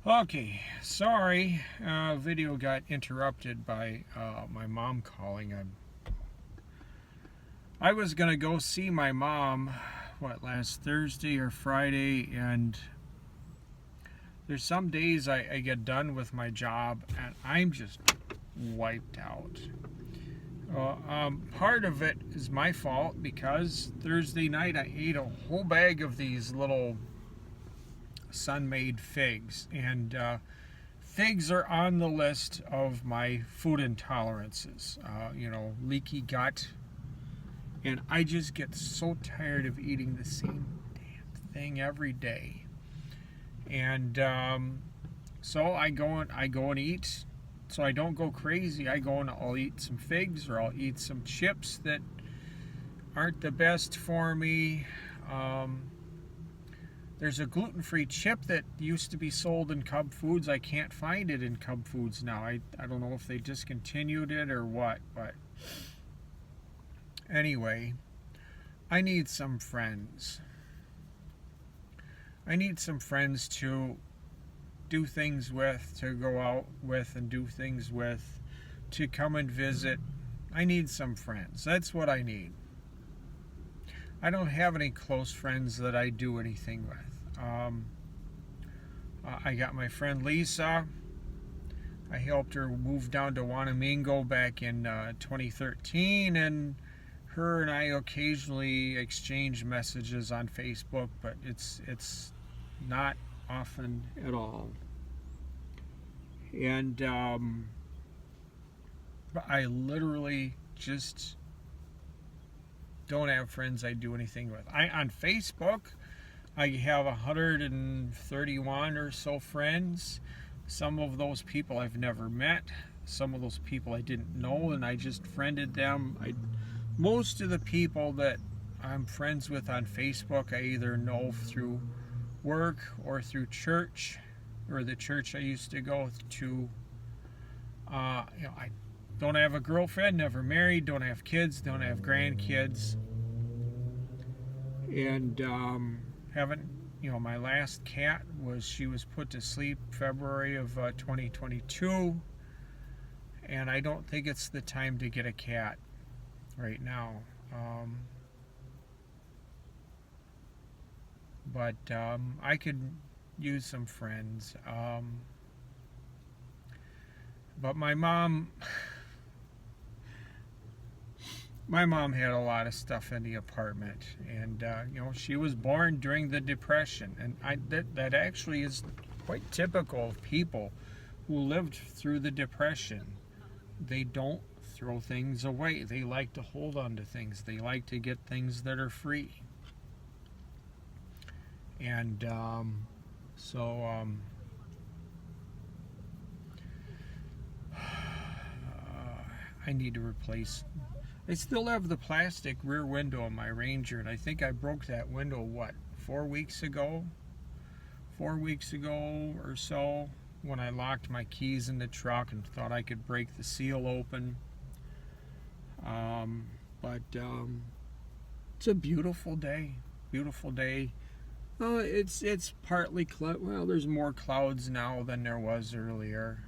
Okay, sorry, video got interrupted by my mom calling. I was gonna go see my mom, last Thursday or Friday, and there's some days I get done with my job and I'm just wiped out. Part of it is my fault because Thursday night I ate a whole bag of these little Sun-Maid figs, and figs are on the list of my food intolerances. Leaky gut, and I just get so tired of eating the same damn thing every day. And so I go and eat. So I don't go crazy. I go and I'll eat some figs, or I'll eat some chips that aren't the best for me. There's a gluten-free chip that used to be sold in Cub Foods. I can't find it in Cub Foods now. I don't know if they discontinued it or what, but anyway, I need some friends. I need some friends to do things with, to go out with and do things with, to come and visit. I need some friends. That's what I need. I don't have any close friends that I do anything with. I got my friend Lisa. I helped her move down to Wanamingo back in 2013, and her and I occasionally exchange messages on Facebook, but it's not often at all. And I literally just don't have friends I do anything with. On Facebook, I have 131 or so friends. Some of those people I've never met. Some of those people I didn't know, and I just friended them. Most of the people that I'm friends with on Facebook, I either know through work or through church, or the church I used to go to. I don't have a girlfriend, never married, don't have kids, don't have grandkids, and haven't. My last cat she was put to sleep February of 2022, and I don't think it's the time to get a cat right now. But I could use some friends. But my mom had a lot of stuff in the apartment, and she was born during the Depression, and that actually is quite typical of people who lived through the Depression. They don't throw things away. They like to hold on to things. They like to get things that are free. And I need to replace. I still have the plastic rear window in my Ranger, and I think I broke that window, 4 weeks ago? 4 weeks ago or so, when I locked my keys in the truck and thought I could break the seal open. But it's a beautiful day. Beautiful day. It's partly well, there's more clouds now than there was earlier.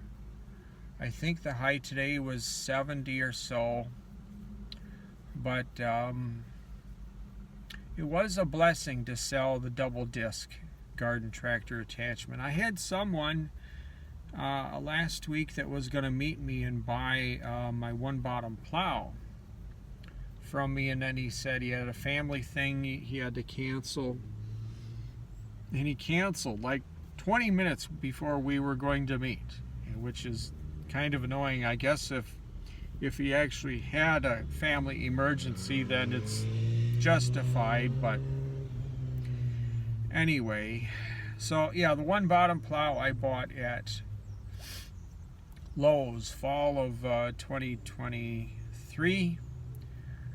I think the high today was 70 or so. But it was a blessing to sell the double disc garden tractor attachment. I had someone last week that was going to meet me and buy my one bottom plow from me, and then he said he had a family thing he had to cancel, and he canceled like 20 minutes before we were going to meet, which is kind of annoying. I guess if he actually had a family emergency, then it's justified. But anyway, so yeah, the one bottom plow I bought at Lowe's fall of 2023.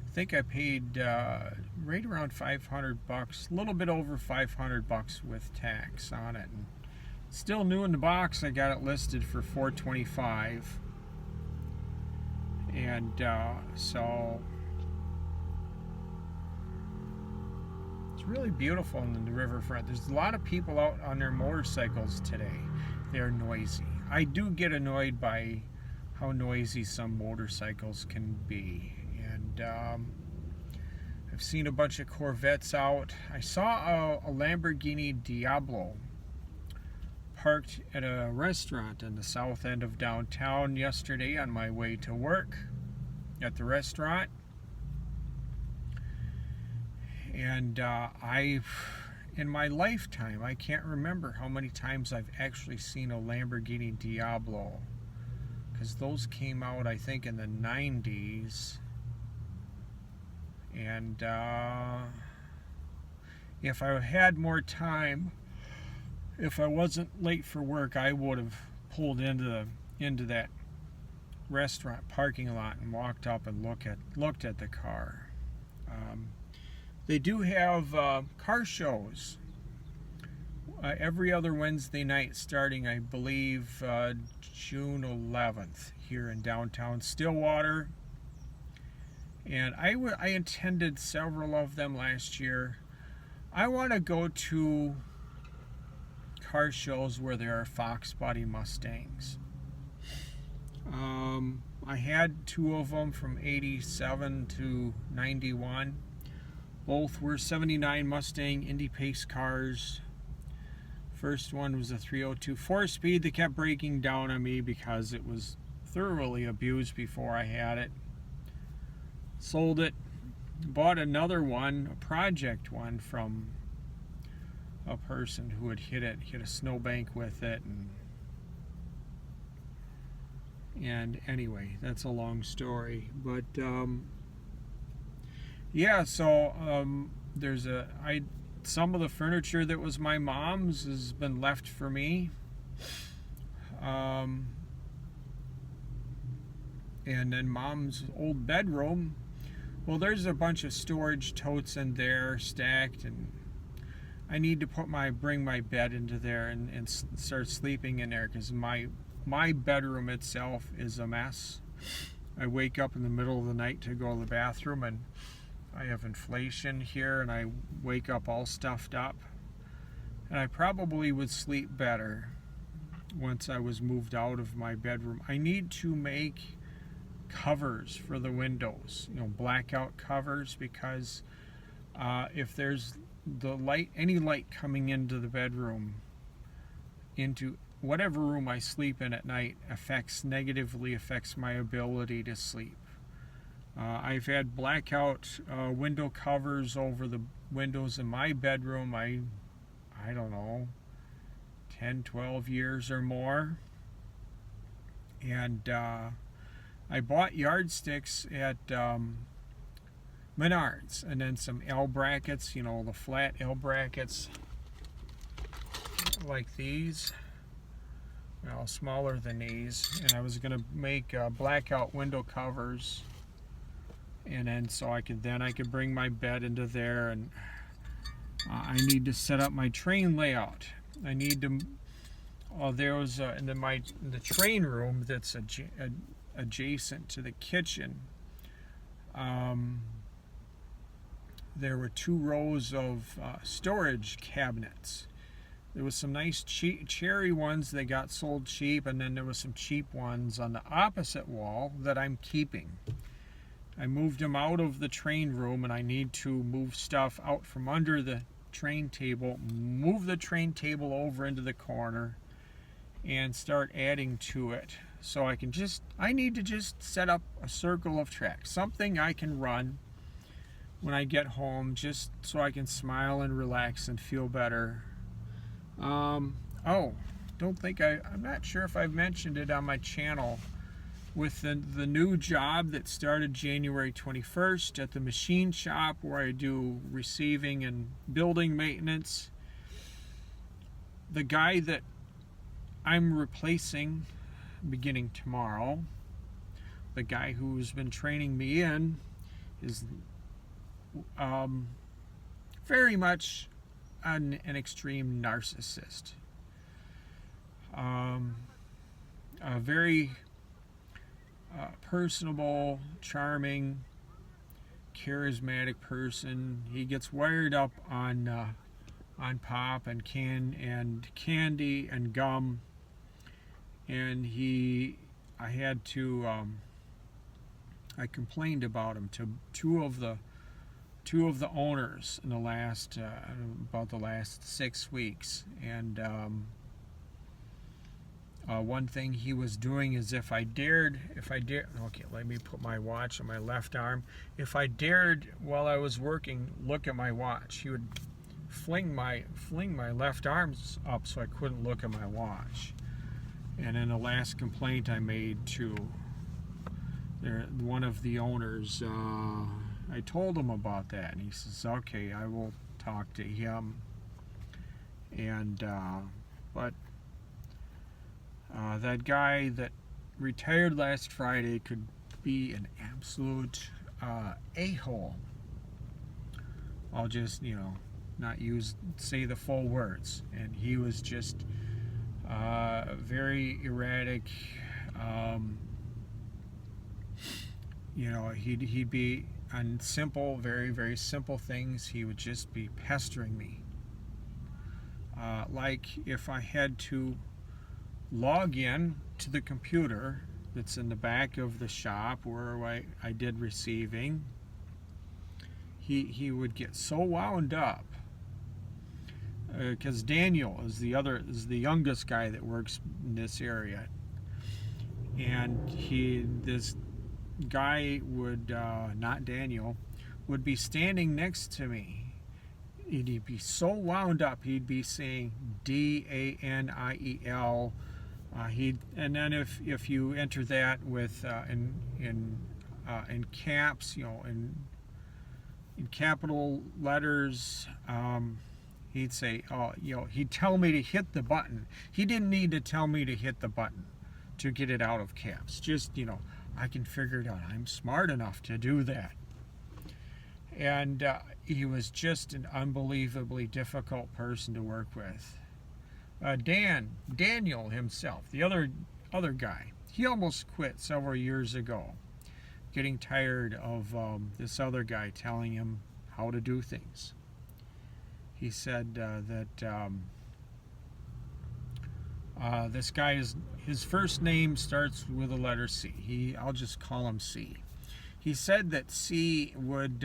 I think I paid right around $500, a little bit over $500 with tax on it. And still new in the box. I got it listed for $425. And so it's really beautiful in the riverfront. There's a lot of people out on their motorcycles today. they're noisy. I do get annoyed by how noisy some motorcycles can be. And I've seen a bunch of Corvettes out. I saw a Lamborghini Diablo parked at a restaurant in the south end of downtown yesterday on my way to work at the restaurant. And in my lifetime, I can't remember how many times I've actually seen a Lamborghini Diablo, because those came out, I think, in the 90s. And if I had more time, if I wasn't late for work, I would have pulled into that restaurant parking lot and walked up and looked at the car. They do have car shows every other Wednesday night, starting, I believe, June 11th here in downtown Stillwater. And I attended several of them last year. I want to go to car shows where there are Fox Body Mustangs. I had two of them from 87 to 91. Both were 79 Mustang Indy Pace cars. First one was a 302 4-speed that kept breaking down on me because it was thoroughly abused before I had it. Sold it. Bought another one, a project one, from a person who had hit a snowbank with it. And anyway, that's a long story. But yeah, so there's some of the furniture that was my mom's has been left for me. And then mom's old bedroom, well, there's a bunch of storage totes in there stacked, and I need to bring my bed into there and start sleeping in there, because my bedroom itself is a mess. I wake up in the middle of the night to go to the bathroom, and I have inflation here, and I wake up all stuffed up. And I probably would sleep better once I was moved out of my bedroom. I need to make covers for the windows, blackout covers, because if there's any light coming into the bedroom, into whatever room I sleep in at night, negatively affects my ability to sleep. I've had blackout window covers over the windows in my bedroom, I don't know, 10, 12 years or more. And I bought yardsticks at Menards, and then some L brackets, the flat L brackets like these. Well, smaller than these. And I was going to make blackout window covers. And then so I could bring my bed into there, and I need to set up my train layout. I need to. There was in the train room that's adjacent to the kitchen. There were 2 rows of storage cabinets. There was some nice cherry ones that got sold cheap, and then there was some cheap ones on the opposite wall that I'm keeping. I moved them out of the train room, and I need to move stuff out from under the train table, move the train table over into the corner, and start adding to it. So I need to just set up a circle of tracks, something I can run when I get home, just so I can smile and relax and feel better. I'm not sure if I've mentioned it on my channel. With the new job that started January 21st at the machine shop, where I do receiving and building maintenance, the guy that I'm replacing beginning tomorrow, the guy who's been training me in, is very much an extreme narcissist. A very personable, charming, charismatic person. He gets wired up on pop and candy and gum, and I had to, I complained about him to two of the owners in the last about the last 6 weeks, and one thing he was doing is if I dared, okay, let me put my watch on my left arm. If I dared while I was working look at my watch, he would fling my left arms up so I couldn't look at my watch. And in the last complaint I made to one of the owners, I told him about that, and he says, okay, I will talk to him. And but that guy that retired last Friday could be an absolute a-hole. I'll just, not say the full words. And he was just very erratic. He'd be on simple, very, very simple things. He would just be pestering me. Like if I had to log in to the computer that's in the back of the shop where I did receiving, he would get so wound up, because Daniel is the youngest guy that works in this area, and this guy would not Daniel would be standing next to me. He'd be so wound up, he'd be saying DANIEL. And then if you enter that with in caps, in capital letters, he'd say, he'd tell me to hit the button. He didn't need to tell me to hit the button to get it out of caps. Just, I can figure it out. I'm smart enough to do that. And he was just an unbelievably difficult person to work with. Daniel himself, the other guy, he almost quit several years ago, getting tired of this other guy telling him how to do things. He said that this guy his first name starts with the letter C. I'll just call him C. He said that C would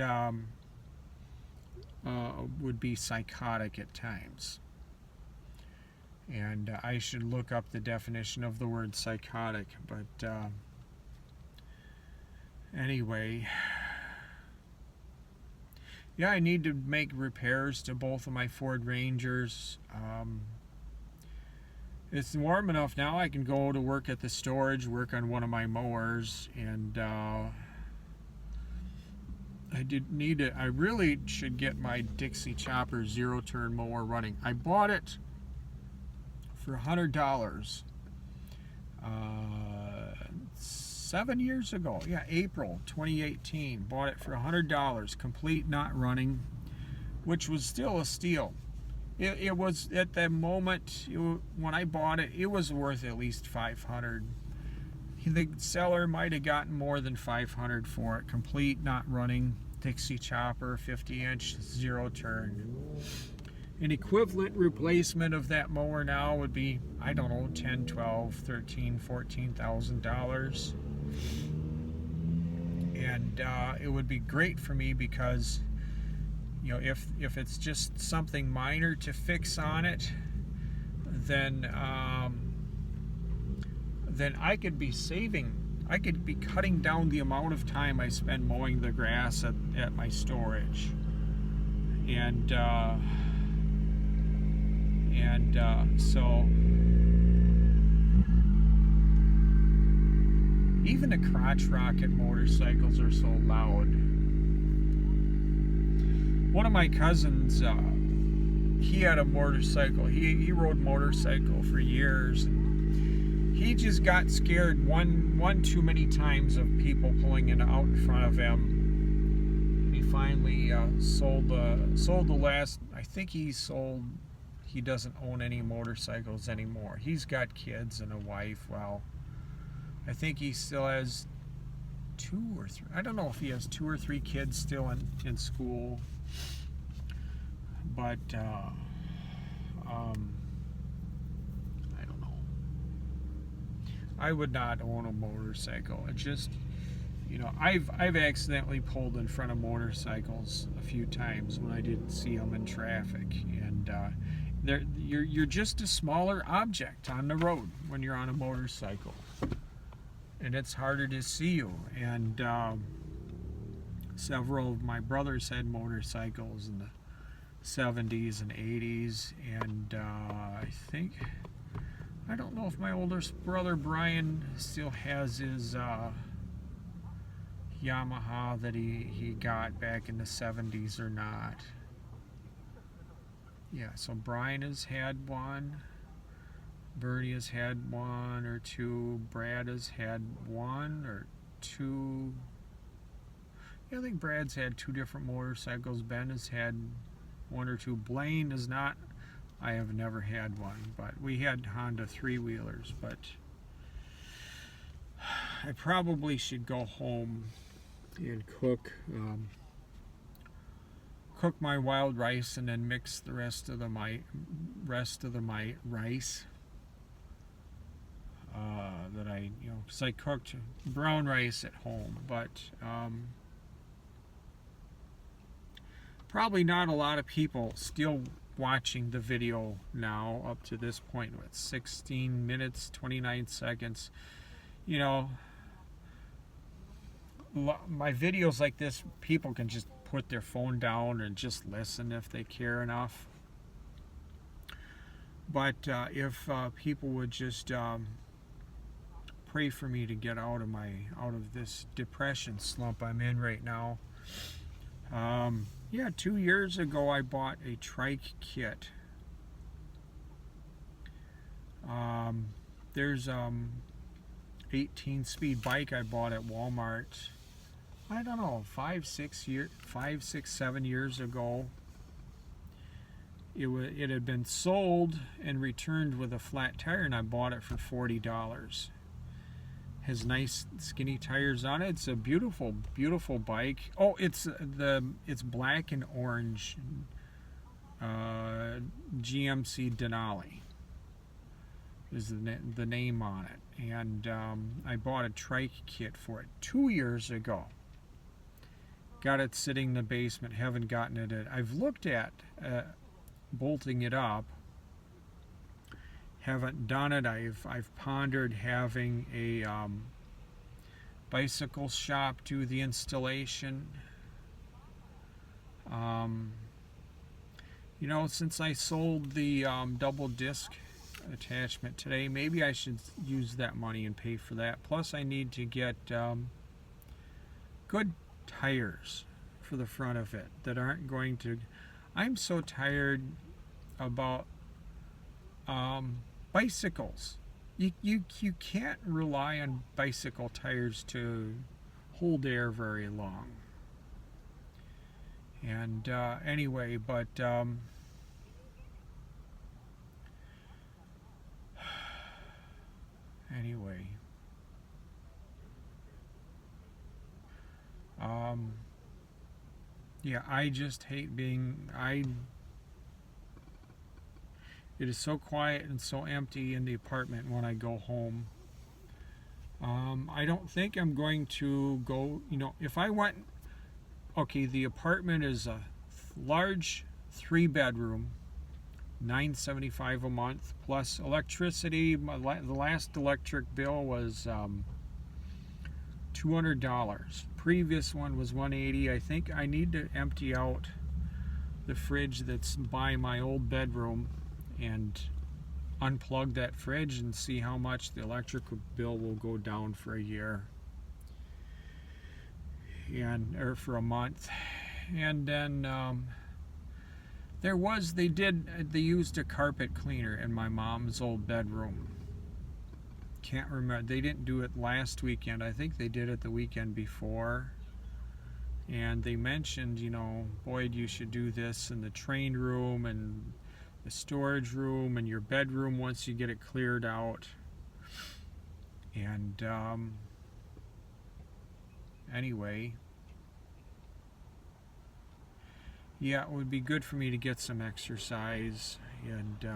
be psychotic at times. And I should look up the definition of the word psychotic. But anyway, yeah, I need to make repairs to both of my Ford Rangers. It's warm enough now I can go to work at the storage, work on one of my mowers, and I really should get my Dixie Chopper zero-turn mower running. I bought it for $100 7 years ago. Yeah, April 2018. Bought it for $100, complete, not running, which was still a steal. It was, at the moment when I bought it, it was worth at least $500. The seller might have gotten more than $500 for it. Complete, not running, Dixie Chopper, 50-inch, zero-turn. An equivalent replacement of that mower now would be, I don't know, $10,000, $12,000, $13,000, $14,000. And it would be great for me because, if it's just something minor to fix on it, then I could be cutting down the amount of time I spend mowing the grass at my storage. And so even the crotch rocket motorcycles are so loud. One of my cousins, he had a motorcycle. He rode motorcycle for years. And he just got scared one too many times of people pulling out in front of him. He finally sold the last. I think he doesn't own any motorcycles anymore. He's got kids and a wife. Well, I think he still has 2 or 3. I don't know if he has 2 or 3 kids still in school. But I don't know. I would not own a motorcycle. It just, I've accidentally pulled in front of motorcycles a few times when I didn't see them in traffic, and you're just a smaller object on the road when you're on a motorcycle, and it's harder to see you. And several of my brothers had motorcycles in the 70s and 80s, and I don't know if my oldest brother Brian still has his Yamaha that he got back in the 70s or not. Yeah, so Brian has had one, Bernie has had one or two, Brad has had one or two. Yeah, I think Brad's had two different motorcycles. Ben has had one or two. Blaine is not. I have never had one, but we had Honda three-wheelers. But I probably should go home and cook my wild rice and then mix the rest of my rice that because I cooked brown rice at home, but probably not a lot of people still watching the video now up to this point with 16 minutes 29 seconds. My videos like this, people can just put their phone down and just listen if they care enough. But if people would just pray for me to get out of this depression slump I'm in right now. Yeah, 2 years ago I bought a trike kit. There's 18-speed bike I bought at Walmart. I don't know, 5, 6, 7 years ago. It had been sold and returned with a flat tire, and I bought it for $40. Has nice skinny tires on it. It's a beautiful, beautiful bike. Oh, it's black and orange. GMC Denali is the name on it, and I bought a trike kit for it 2 years ago. Got it sitting in the basement. Haven't gotten it. I've looked at bolting it up. Haven't done it. I've pondered having a bicycle shop do the installation. Since I sold the double disc attachment today, maybe I should use that money and pay for that. Plus, I need to get good tires for the front of it that aren't going to. I'm so tired about bicycles. You can't rely on bicycle tires to hold air very long. And anyway, but anyway, yeah, I just hate being. It is so quiet and so empty in the apartment when I go home. I don't think I'm going to go, if I went, okay, the apartment is a large 3-bedroom, $975 a month, plus electricity. The last electric bill was $200. Previous one was $180. I think I need to empty out the fridge that's by my old bedroom and unplug that fridge and see how much the electric bill will go down for a year or for a month. And then they used a carpet cleaner in my mom's old bedroom. Can't remember, they didn't do it last weekend. I think they did it the weekend before. And they mentioned, Boyd, you should do this in the train room and the storage room and your bedroom once you get it cleared out. And anyway, yeah, it would be good for me to get some exercise. And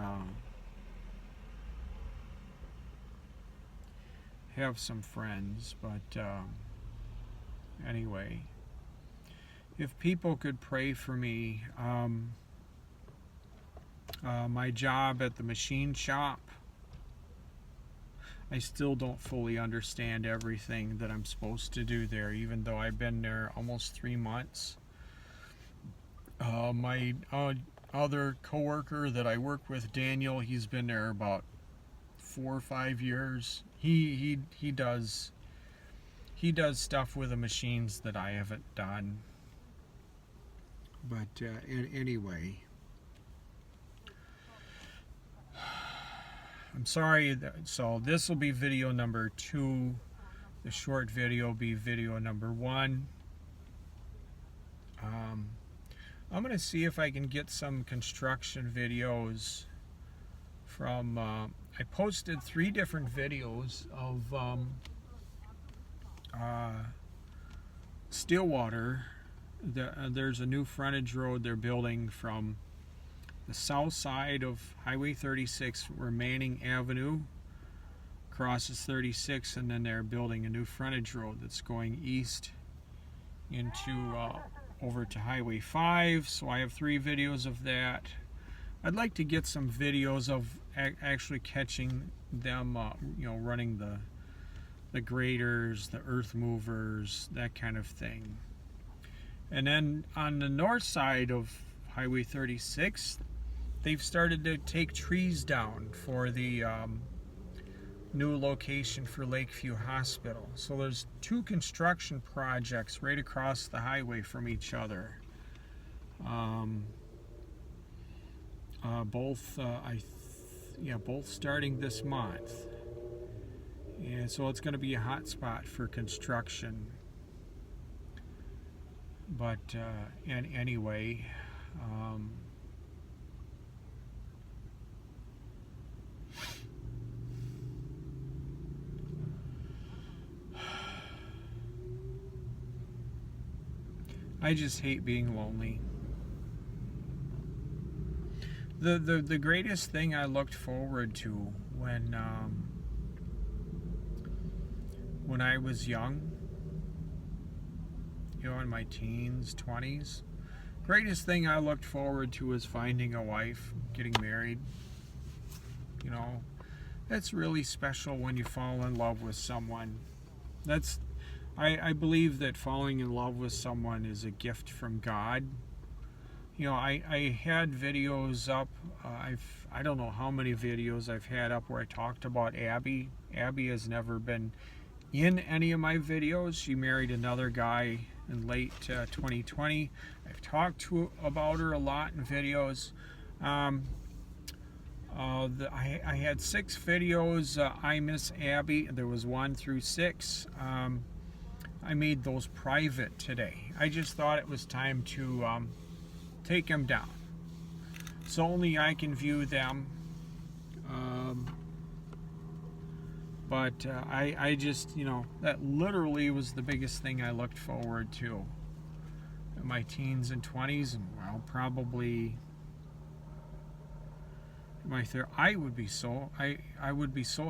have some friends, but anyway, if people could pray for me, my job at the machine shop, I still don't fully understand everything that I'm supposed to do there, even though I've been there almost 3 months. My other coworker that I work with, Daniel, he's been there about 4 or 5 years. He does stuff with the machines that I haven't done. But anyway, I'm sorry. So this will be video number 2. The short video will be video number 1. I'm going to see if I can get some construction videos from... I posted 3 different videos of Stillwater. There's a new frontage road they're building from the south side of Highway 36, where Manning Avenue crosses 36, and then they're building a new frontage road that's going east into over to Highway 5. So I have 3 videos of that. I'd like to get some videos of actually catching them, running the graders, the earth movers, that kind of thing. And then on the north side of Highway 36, they've started to take trees down for the new location for Lakeview Hospital. So there's 2 construction projects right across the highway from each other. Both starting this month. And so it's going to be a hot spot for construction. But anyway, I just hate being lonely. The greatest thing I looked forward to when I was young, in my teens, 20s, greatest thing I looked forward to was finding a wife, getting married. That's really special when you fall in love with someone. I believe that falling in love with someone is a gift from God. I had videos up. I don't know how many videos I've had up where I talked about Abby. Abby has never been in any of my videos. She married another guy in late 2020. I've talked about her a lot in videos. I had 6 videos. I Miss Abby. There was 1 through 6. I made those private today. I just thought it was time to take them down, so only I can view them. But I just, that literally was the biggest thing I looked forward to in my teens and 20s, and probably my I would be so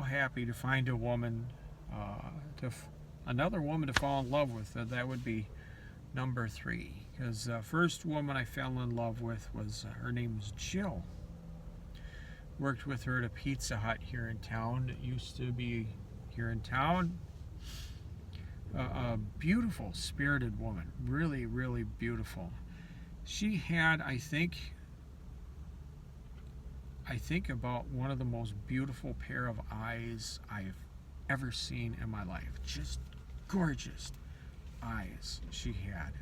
happy to find a woman, another woman to fall in love with. That would be number 3, because the first woman I fell in love with was her name was Jill. Worked with her at a Pizza Hut here in town. It used to be here in town. A beautiful, spirited woman. Really, really beautiful. She had, I think about one of the most beautiful pair of eyes I've ever seen in my life. Just gorgeous eyes she had.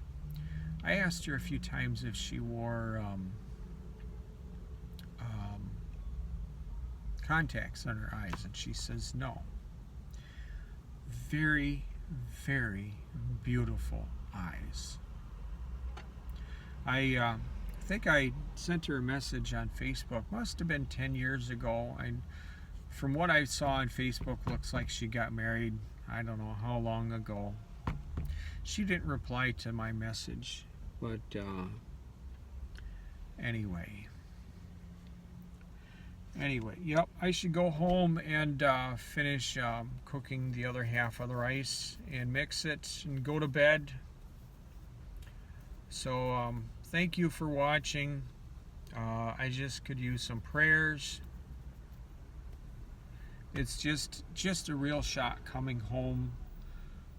I asked her a few times if she wore contacts on her eyes, and she says no. Very, very beautiful eyes. I think I sent her a message on Facebook. Must have been 10 years ago. From what I saw on Facebook, looks like she got married, I don't know how long ago. She didn't reply to my message, but anyway. Anyway, yep, I should go home and finish cooking the other half of the rice and mix it and go to bed. So thank you for watching. I just could use some prayers. It's just a real shock coming home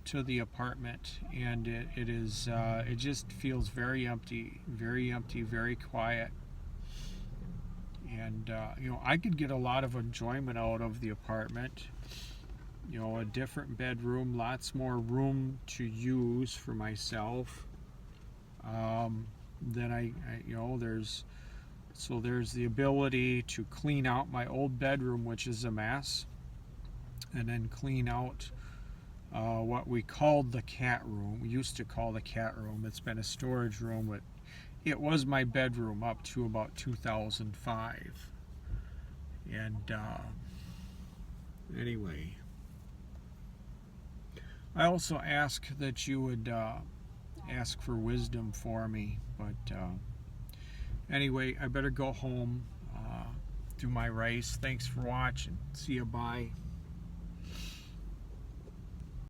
to the apartment, and it just feels very empty, very quiet. And I could get a lot of enjoyment out of the apartment. A different bedroom, lots more room to use for myself. Then there's the ability to clean out my old bedroom, which is a mess, and then clean out what we called the cat room. We used to call the cat room. It's been a storage room, but it was my bedroom up to about 2005. And anyway, I also ask that you would ask for wisdom for me. But anyway, I better go home, do my rice. Thanks for watching. See you. Bye.